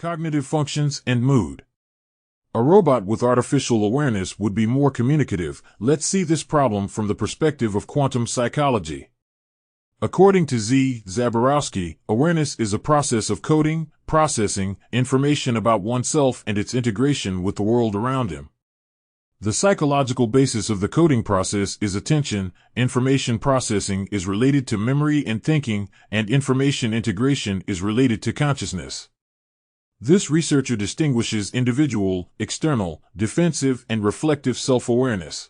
cognitive functions, and mood. A robot with artificial awareness would be more communicative. Let's see this problem from the perspective of quantum psychology. According to Z. Zaborowski, awareness is a process of coding, processing information about oneself and its integration with the world around him. The psychological basis of the coding process is attention. Information processing is related to memory and thinking, and information integration is related to consciousness. This researcher distinguishes individual, external, defensive, and reflective self-awareness.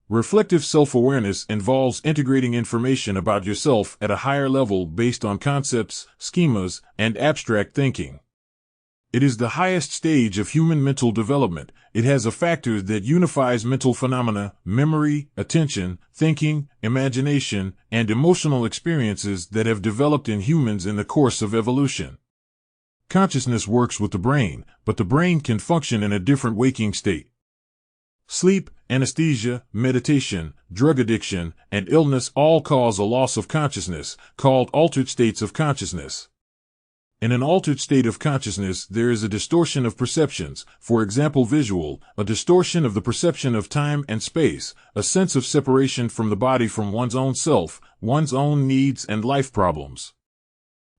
Reflective self-awareness involves integrating information about yourself at a higher level based on concepts, schemas, and abstract thinking. It is the highest stage of human mental development. It has a factor that unifies mental phenomena, memory, attention, thinking, imagination, and emotional experiences that have developed in humans in the course of evolution. Consciousness works with the brain, but the brain can function in a different waking state. Sleep, anesthesia, meditation, drug addiction, and illness all cause a loss of consciousness, called altered states of consciousness. In an altered state of consciousness, there is a distortion of perceptions, for example visual, a distortion of the perception of time and space, a sense of separation from the body from one's own self, one's own needs and life problems.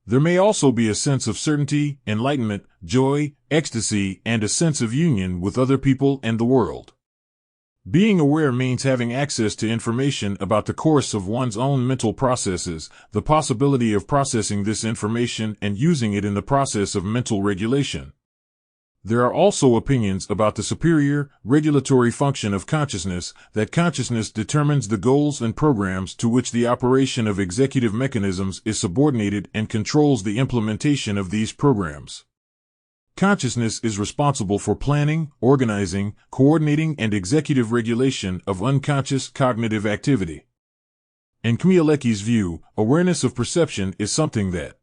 There may also be a sense of certainty, enlightenment, joy, ecstasy, and a sense of union with other people and the world. Being aware means having access to information about the course of one's own mental processes, the possibility of processing this information and using it in the process of mental regulation. There are also opinions about the superior, regulatory function of consciousness, that consciousness determines the goals and programs to which the operation of executive mechanisms is subordinated and controls the implementation of these programs. Consciousness is responsible for planning, organizing, coordinating, and executive regulation of unconscious cognitive activity. In Kmialecki's view, awareness of perception is something that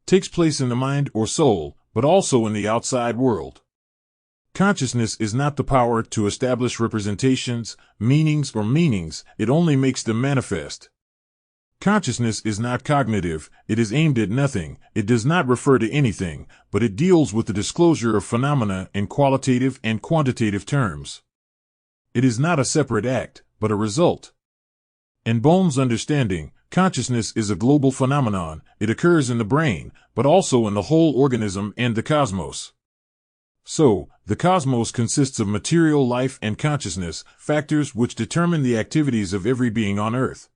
takes place in the mind or soul, but also in the outside world. Consciousness is not the power to establish representations, meanings, it only makes them manifest. Consciousness is not cognitive, it is aimed at nothing, it does not refer to anything, but it deals with the disclosure of phenomena in qualitative and quantitative terms. It is not a separate act, but a result. In Bohm's understanding, consciousness is a global phenomenon. It occurs in the brain, but also in the whole organism and the cosmos. So, the cosmos consists of material life and consciousness, factors which determine the activities of every being on Earth.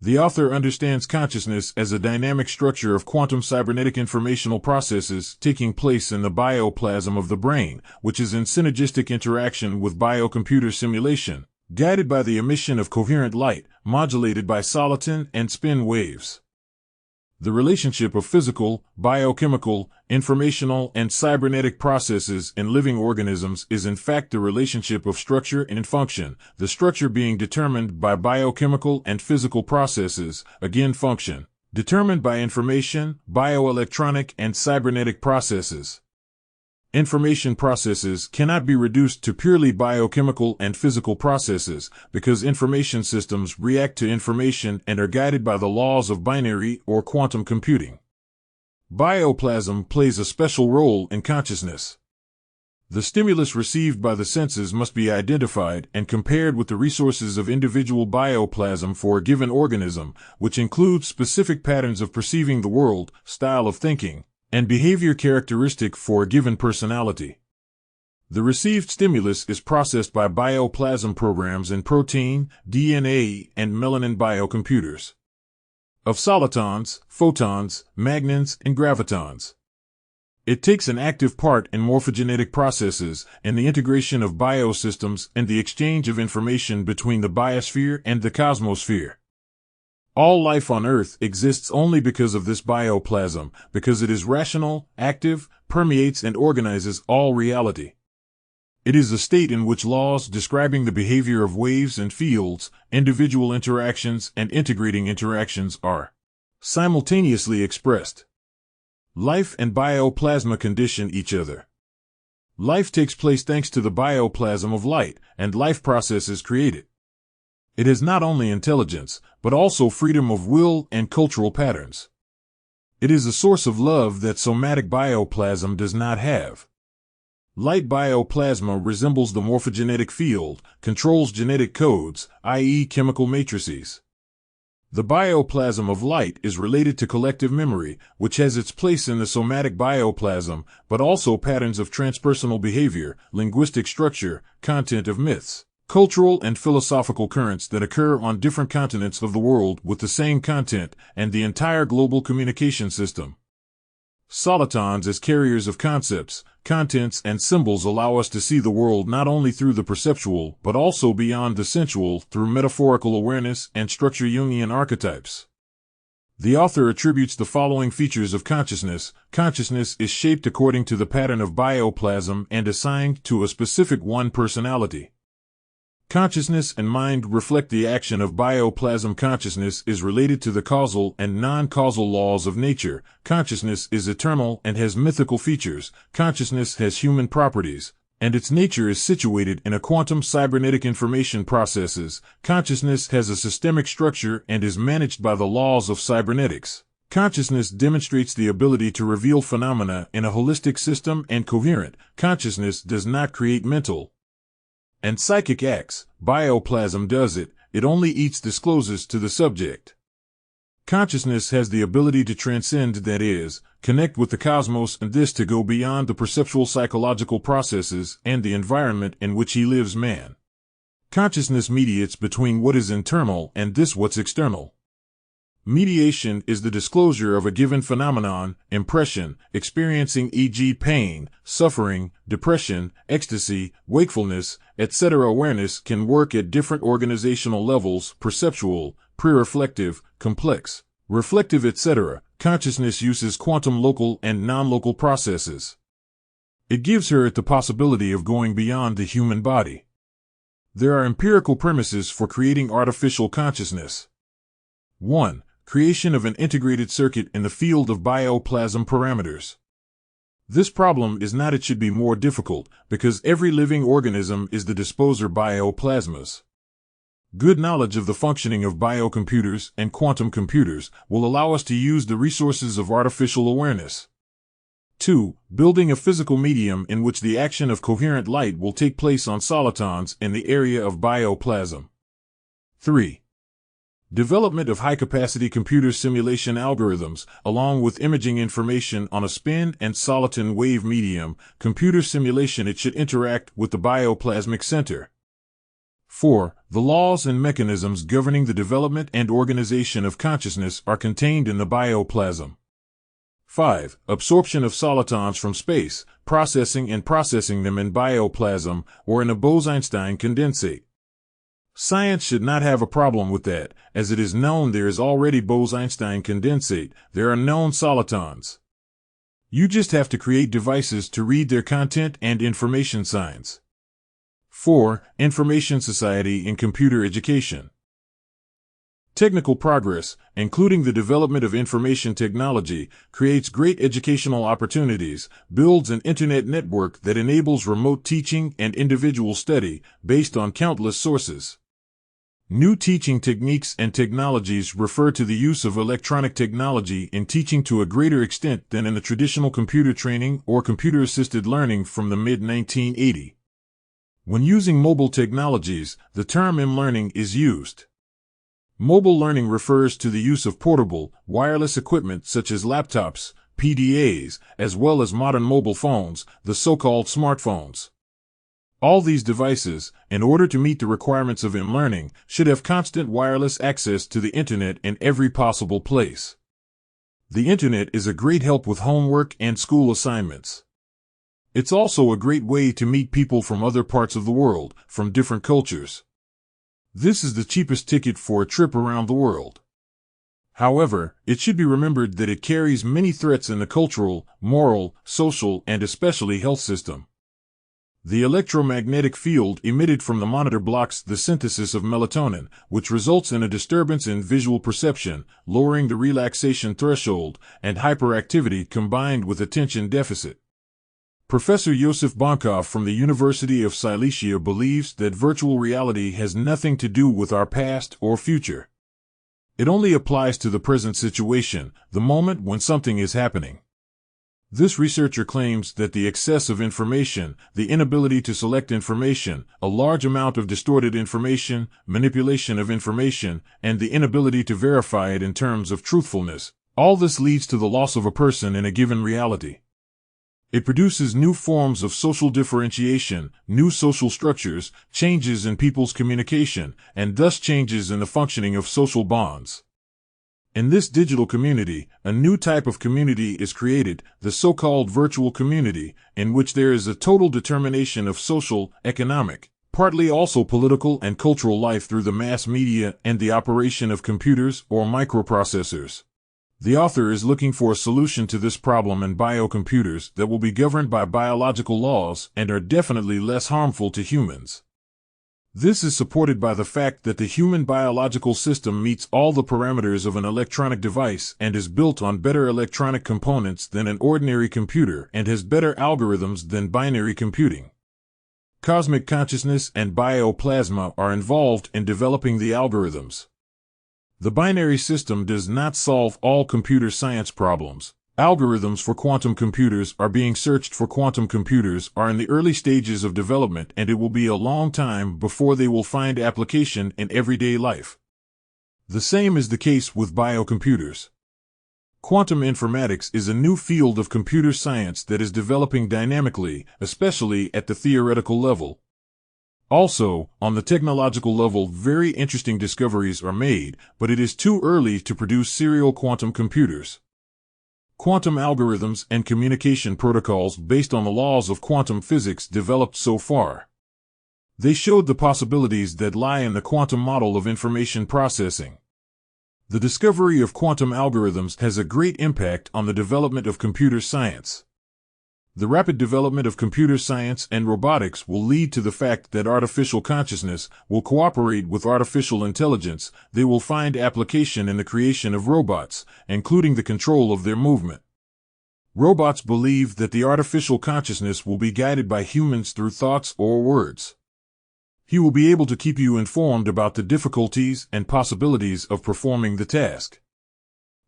The author understands consciousness as a dynamic structure of quantum cybernetic informational processes taking place in the bioplasm of the brain, which is in synergistic interaction with biocomputer simulation, guided by the emission of coherent light, modulated by soliton and spin waves. The relationship of physical, biochemical, informational, and cybernetic processes in living organisms is in fact the relationship of structure and function, the structure being determined by biochemical and physical processes, again function, determined by information, bioelectronic, and cybernetic processes. Information processes cannot be reduced to purely biochemical and physical processes because information systems react to information and are guided by the laws of binary or quantum computing. Bioplasm plays a special role in consciousness. The stimulus received by the senses must be identified and compared with the resources of individual bioplasm for a given organism, which includes specific patterns of perceiving the world, style of thinking, and behavior characteristic for a given personality. The received stimulus is processed by bioplasm programs in protein, DNA, and melanin biocomputers of solitons, photons, magnons, and gravitons. It takes an active part in morphogenetic processes and the integration of biosystems and the exchange of information between the biosphere and the cosmosphere. All life on Earth exists only because of this bioplasm, because it is rational, active, permeates and organizes all reality. It is a state in which laws describing the behavior of waves and fields, individual interactions and integrating interactions are simultaneously expressed. Life and bioplasma condition each other. Life takes place thanks to the bioplasm of light, and life processes create it. It has not only intelligence, but also freedom of will and cultural patterns. It is a source of love that somatic bioplasm does not have. Light bioplasma resembles the morphogenetic field, controls genetic codes, i.e. chemical matrices. The bioplasm of light is related to collective memory, which has its place in the somatic bioplasm, but also patterns of transpersonal behavior, linguistic structure, content of myths, cultural and philosophical currents that occur on different continents of the world with the same content, and the entire global communication system. Solitons as carriers of concepts, contents, and symbols allow us to see the world not only through the perceptual but also beyond the sensual through metaphorical awareness and structure Jungian archetypes. The author attributes the following features of consciousness. Consciousness is shaped according to the pattern of bioplasm and assigned to a specific one personality. Consciousness and mind reflect the action of bioplasm. Consciousness is related to the causal and non-causal laws of nature. Consciousness is eternal and has mythical features. Consciousness has human properties, and its nature is situated in a quantum cybernetic information processes. Consciousness has a systemic structure and is managed by the laws of cybernetics. Consciousness demonstrates the ability to reveal phenomena in a holistic system and coherent. Consciousness does not create mental and psychic acts. Bioplasm does it. It only discloses to the subject. Consciousness has the ability to transcend, that is, connect with the cosmos, and this to go beyond the perceptual psychological processes and the environment in which he lives. Man. Consciousness mediates between what is internal and what's external. Mediation is the disclosure of a given phenomenon, impression, experiencing, e.g. pain, suffering, depression, ecstasy, wakefulness, etc. Awareness can work at different organizational levels: perceptual, pre-reflective, complex, reflective, etc. Consciousness uses quantum local and non-local processes. It gives her the possibility of going beyond the human body. There are empirical premises for creating artificial consciousness. 1. Creation of an integrated circuit in the field of bioplasm parameters. This problem is not it should be more difficult, because every living organism is the disposer bioplasmas. Good knowledge of the functioning of biocomputers and quantum computers will allow us to use the resources of artificial awareness. 2. Building a physical medium in which the action of coherent light will take place on solitons in the area of bioplasm. 3. Development of high-capacity computer simulation algorithms, along with imaging information on a spin and soliton wave medium. Computer simulation, it should interact with the bioplasmic center. 4. The laws and mechanisms governing the development and organization of consciousness are contained in the bioplasm. 5. Absorption of solitons from space, processing them in bioplasm or in a Bose-Einstein condensate. Science should not have a problem with that, as it is known there is already Bose-Einstein condensate. There are known solitons. You just have to create devices to read their content and information signs. 4. Information society in computer education. Technical progress, including the development of information technology, creates great educational opportunities, builds an internet network that enables remote teaching and individual study based on countless sources. New teaching techniques and technologies refer to the use of electronic technology in teaching to a greater extent than in the traditional computer training or computer-assisted learning from the mid-1980s. When using mobile technologies, the term m-learning is used. Mobile learning refers to the use of portable, wireless equipment such as laptops, PDAs, as well as modern mobile phones, the so-called smartphones. All these devices, in order to meet the requirements of m-learning, should have constant wireless access to the internet in every possible place. The internet is a great help with homework and school assignments. It's also a great way to meet people from other parts of the world, from different cultures. This is the cheapest ticket for a trip around the world. However, it should be remembered that it carries many threats in the cultural, moral, social, and especially health system. The electromagnetic field emitted from the monitor blocks the synthesis of melatonin, which results in a disturbance in visual perception, lowering the relaxation threshold, and hyperactivity combined with attention deficit. Professor Yosef Bonkov from the University of Silesia believes that virtual reality has nothing to do with our past or future. It only applies to the present situation, the moment when something is happening. This researcher claims that the excess of information, the inability to select information, a large amount of distorted information, manipulation of information, and the inability to verify it in terms of truthfulness, all this leads to the loss of a person in a given reality. It produces new forms of social differentiation, new social structures, changes in people's communication, and thus changes in the functioning of social bonds. In this digital community, a new type of community is created, the so-called virtual community, in which there is a total determination of social, economic, partly also political and cultural life through the mass media and the operation of computers or microprocessors. The author is looking for a solution to this problem in biocomputers that will be governed by biological laws and are definitely less harmful to humans. This is supported by the fact that the human biological system meets all the parameters of an electronic device and is built on better electronic components than an ordinary computer and has better algorithms than binary computing. Cosmic consciousness and bioplasma are involved in developing the algorithms. The binary system does not solve all computer science problems. Algorithms for quantum computers are being searched for. Quantum computers are in the early stages of development, and it will be a long time before they will find application in everyday life. The same is the case with biocomputers. Quantum informatics is a new field of computer science that is developing dynamically, especially at the theoretical level. Also, on the technological level, very interesting discoveries are made, but it is too early to produce serial quantum computers. Quantum algorithms and communication protocols based on the laws of quantum physics developed so far. They showed the possibilities that lie in the quantum model of information processing. The discovery of quantum algorithms has a great impact on the development of computer science. The rapid development of computer science and robotics will lead to the fact that artificial consciousness will cooperate with artificial intelligence. They will find application in the creation of robots, including the control of their movement. Robots believe that the artificial consciousness will be guided by humans through thoughts or words. He will be able to keep you informed about the difficulties and possibilities of performing the task.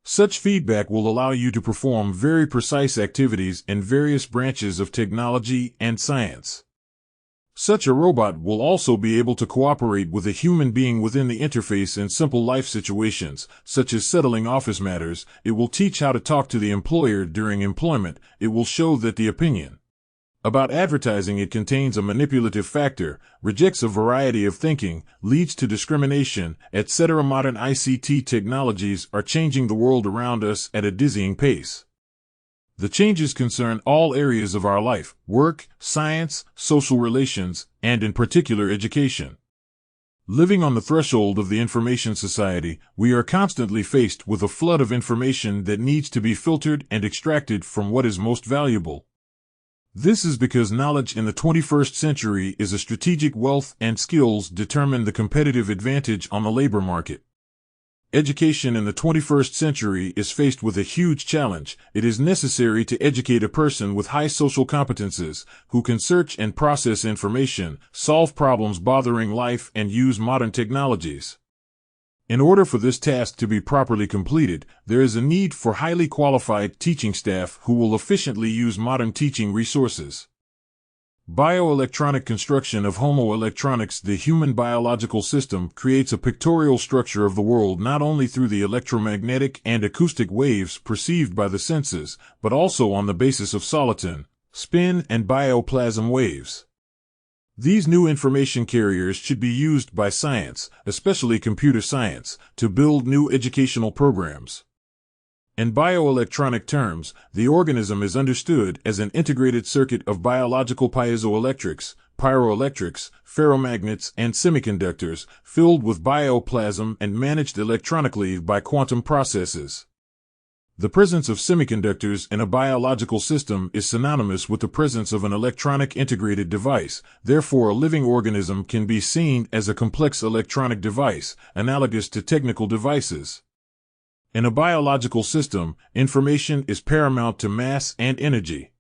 Such feedback will allow you to perform very precise activities in various branches of technology and science. Such a robot will also be able to cooperate with a human being within the interface in simple life situations, such as settling office matters. It will teach how to talk to the employer during employment. It will show that the opinion about advertising it contains a manipulative factor, rejects a variety of thinking, leads to discrimination, etc. Modern ICT technologies are changing the world around us at a dizzying pace. The changes concern all areas of our life: work, science, social relations, and in particular education. Living on the threshold of the information society, we are constantly faced with a flood of information that needs to be filtered and extracted from what is most valuable. This is because knowledge in the 21st century is a strategic wealth, and skills determine the competitive advantage on the labor market. Education in the 21st century is faced with a huge challenge. It is necessary to educate a person with high social competences, who can search and process information, solve problems bothering life, and use modern technologies. In order for this task to be properly completed, there is a need for highly qualified teaching staff who will efficiently use modern teaching resources. Bioelectronic construction of Homo electronics. The human biological system creates a pictorial structure of the world not only through the electromagnetic and acoustic waves perceived by the senses, but also on the basis of soliton, spin, and bioplasm waves. These new information carriers should be used by science, especially computer science, to build new educational programs. In bioelectronic terms, the organism is understood as an integrated circuit of biological piezoelectrics, pyroelectrics, ferromagnets, and semiconductors, filled with bioplasm and managed electronically by quantum processes. The presence of semiconductors in a biological system is synonymous with the presence of an electronic integrated device. Therefore, a living organism can be seen as a complex electronic device, analogous to technical devices. In a biological system, information is paramount to mass and energy.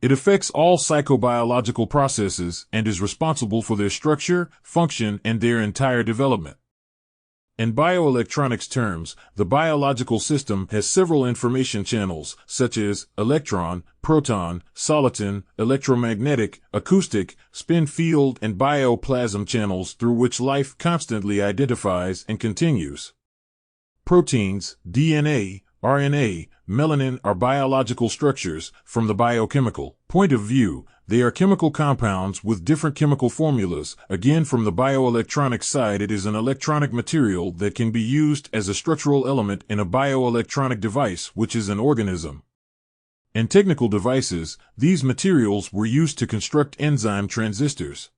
It affects all psychobiological processes and is responsible for their structure, function, and their entire development. In bioelectronics terms, the biological system has several information channels, such as electron, proton, soliton, electromagnetic, acoustic, spin field, and bioplasm channels through which life constantly identifies and continues. Proteins, DNA, RNA, melanin are biological structures. From the biochemical point of view, they are chemical compounds with different chemical formulas. Again, from the bioelectronic side, it is an electronic material that can be used as a structural element in a bioelectronic device, which is an organism. In technical devices, these materials were used to construct enzyme transistors.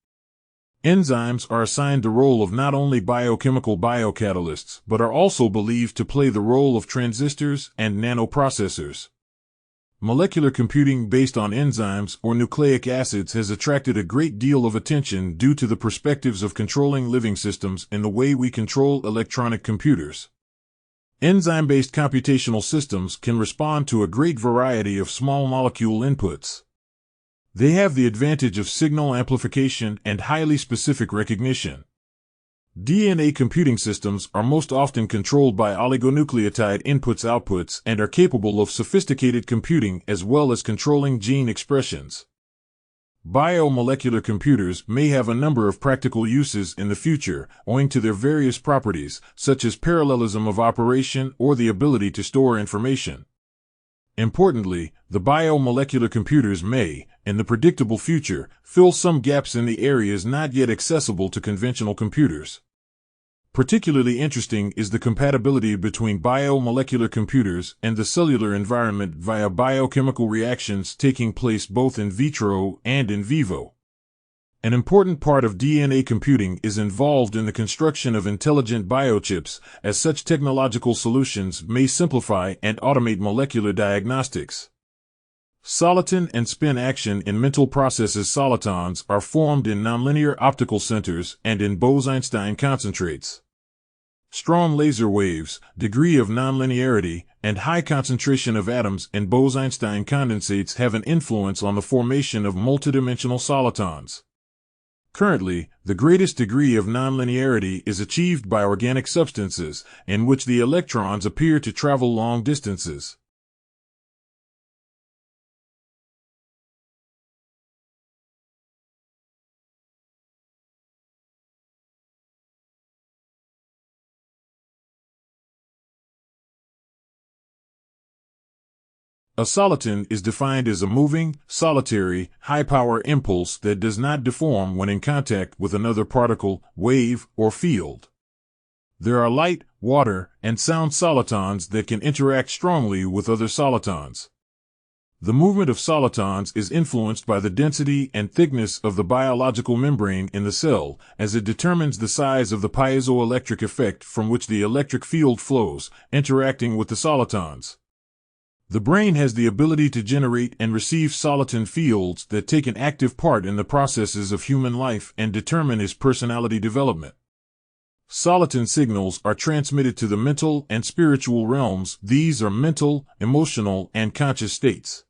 Enzymes are assigned the role of not only biochemical biocatalysts, but are also believed to play the role of transistors and nanoprocessors. Molecular computing based on enzymes or nucleic acids has attracted a great deal of attention due to the perspectives of controlling living systems in the way we control electronic computers. Enzyme-based computational systems can respond to a great variety of small molecule inputs. They have the advantage of signal amplification and highly specific recognition. DNA computing systems are most often controlled by oligonucleotide inputs-outputs and are capable of sophisticated computing as well as controlling gene expressions. Biomolecular computers may have a number of practical uses in the future, owing to their various properties, such as parallelism of operation or the ability to store information. Importantly, the biomolecular computers may, in the predictable future, fill some gaps in the areas not yet accessible to conventional computers. Particularly interesting is the compatibility between biomolecular computers and the cellular environment via biochemical reactions taking place both in vitro and in vivo. An important part of DNA computing is involved in the construction of intelligent biochips, as such technological solutions may simplify and automate molecular diagnostics. Soliton and spin action in mental processes. Solitons are formed in nonlinear optical centers and in Bose-Einstein concentrates. Strong laser waves, degree of nonlinearity, and high concentration of atoms in Bose-Einstein condensates have an influence on the formation of multidimensional solitons. Currently, the greatest degree of nonlinearity is achieved by organic substances, in which the electrons appear to travel long distances. A soliton is defined as a moving, solitary, high-power impulse that does not deform when in contact with another particle, wave, or field. There are light, water, and sound solitons that can interact strongly with other solitons. The movement of solitons is influenced by the density and thickness of the biological membrane in the cell, as it determines the size of the piezoelectric effect from which the electric field flows, interacting with the solitons. The brain has the ability to generate and receive soliton fields that take an active part in the processes of human life and determine his personality development. Soliton signals are transmitted to the mental and spiritual realms. These are mental, emotional, and conscious states.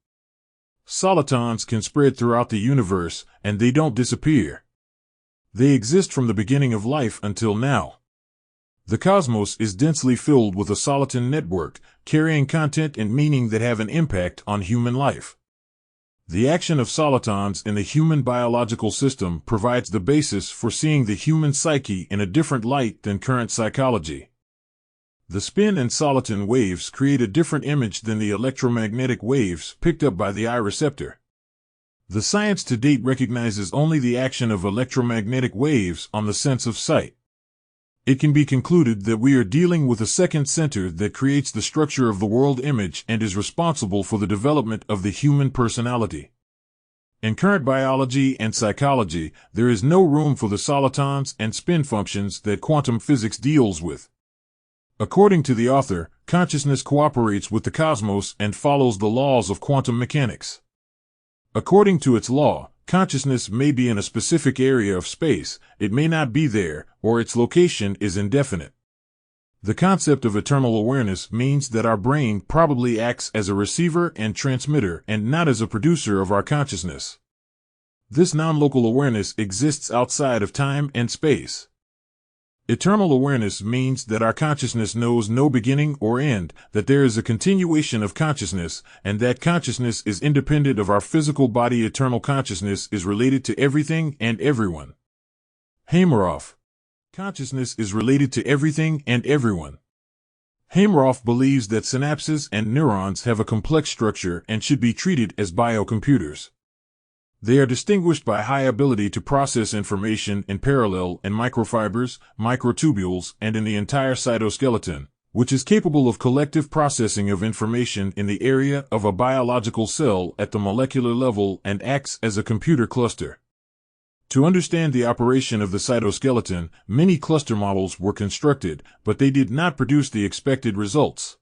Solitons can spread throughout the universe, and they don't disappear. They exist from the beginning of life until now. The cosmos is densely filled with a soliton network, carrying content and meaning that have an impact on human life. The action of solitons in the human biological system provides the basis for seeing the human psyche in a different light than current psychology. The spin and soliton waves create a different image than the electromagnetic waves picked up by the eye receptor. The science to date recognizes only the action of electromagnetic waves on the sense of sight. It can be concluded that we are dealing with a second center that creates the structure of the world image and is responsible for the development of the human personality. In current biology and psychology, there is no room for the solitons and spin functions that quantum physics deals with. According to the author, consciousness cooperates with the cosmos and follows the laws of quantum mechanics. According to its law, consciousness may be in a specific area of space, it may not be there, or its location is indefinite. The concept of eternal awareness means that our brain probably acts as a receiver and transmitter and not as a producer of our consciousness. This non-local awareness exists outside of time and space. Eternal awareness means that our consciousness knows no beginning or end, that there is a continuation of consciousness, and that consciousness is independent of our physical body. Eternal consciousness is related to everything and everyone. Hameroff. Consciousness is related to everything and everyone. Hameroff believes that synapses and neurons have a complex structure and should be treated as biocomputers. They are distinguished by high ability to process information in parallel in microfibers, microtubules, and in the entire cytoskeleton, which is capable of collective processing of information in the area of a biological cell at the molecular level and acts as a computer cluster. To understand the operation of the cytoskeleton, many cluster models were constructed, but they did not produce the expected results.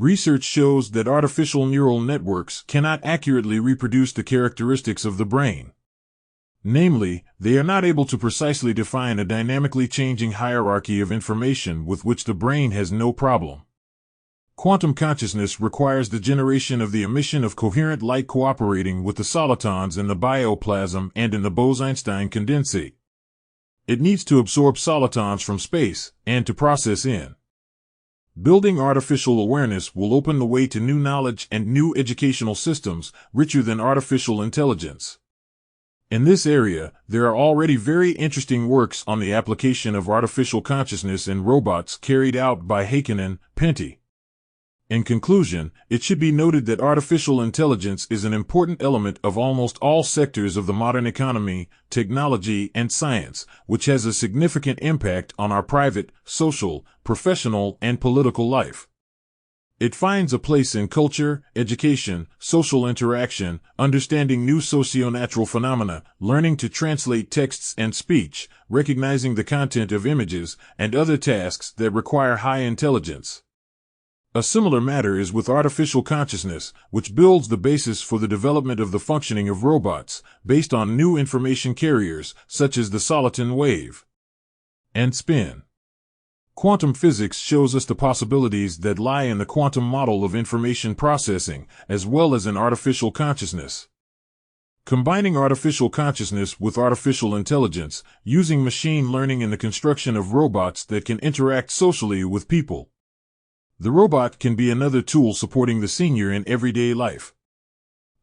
Research shows that artificial neural networks cannot accurately reproduce the characteristics of the brain. Namely, they are not able to precisely define a dynamically changing hierarchy of information with which the brain has no problem. Quantum consciousness requires the generation of the emission of coherent light cooperating with the solitons in the bioplasm and in the Bose-Einstein condensate. It needs to absorb solitons from space and to process in. Building artificial awareness will open the way to new knowledge and new educational systems richer than artificial intelligence. In this area, there are already very interesting works on the application of artificial consciousness in robots carried out by Heikkinen, Pentti. In conclusion, it should be noted that artificial intelligence is an important element of almost all sectors of the modern economy, technology, and science, which has a significant impact on our private, social, professional, and political life. It finds a place in culture, education, social interaction, understanding new socio-natural phenomena, learning to translate texts and speech, recognizing the content of images, and other tasks that require high intelligence. A similar matter is with artificial consciousness, which builds the basis for the development of the functioning of robots, based on new information carriers, such as the soliton wave and spin. Quantum physics shows us the possibilities that lie in the quantum model of information processing, as well as in artificial consciousness. Combining artificial consciousness with artificial intelligence, using machine learning in the construction of robots that can interact socially with people. The robot can be another tool supporting the senior in everyday life.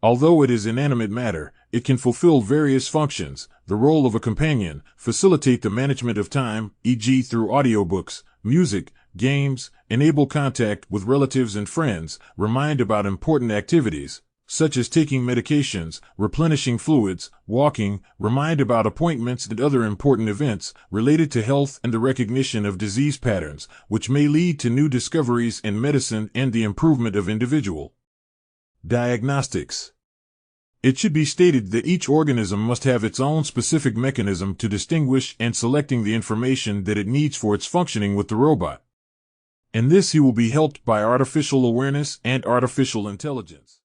Although it is inanimate matter, it can fulfill various functions, the role of a companion, facilitate the management of time, e.g. through audiobooks, music, games, enable contact with relatives and friends, remind about important activities, such as taking medications, replenishing fluids, walking, remind about appointments and other important events related to health and the recognition of disease patterns, which may lead to new discoveries in medicine and the improvement of individual diagnostics. It should be stated that each organism must have its own specific mechanism to distinguish and selecting the information that it needs for its functioning with the robot. In this he will be helped by artificial awareness and artificial intelligence.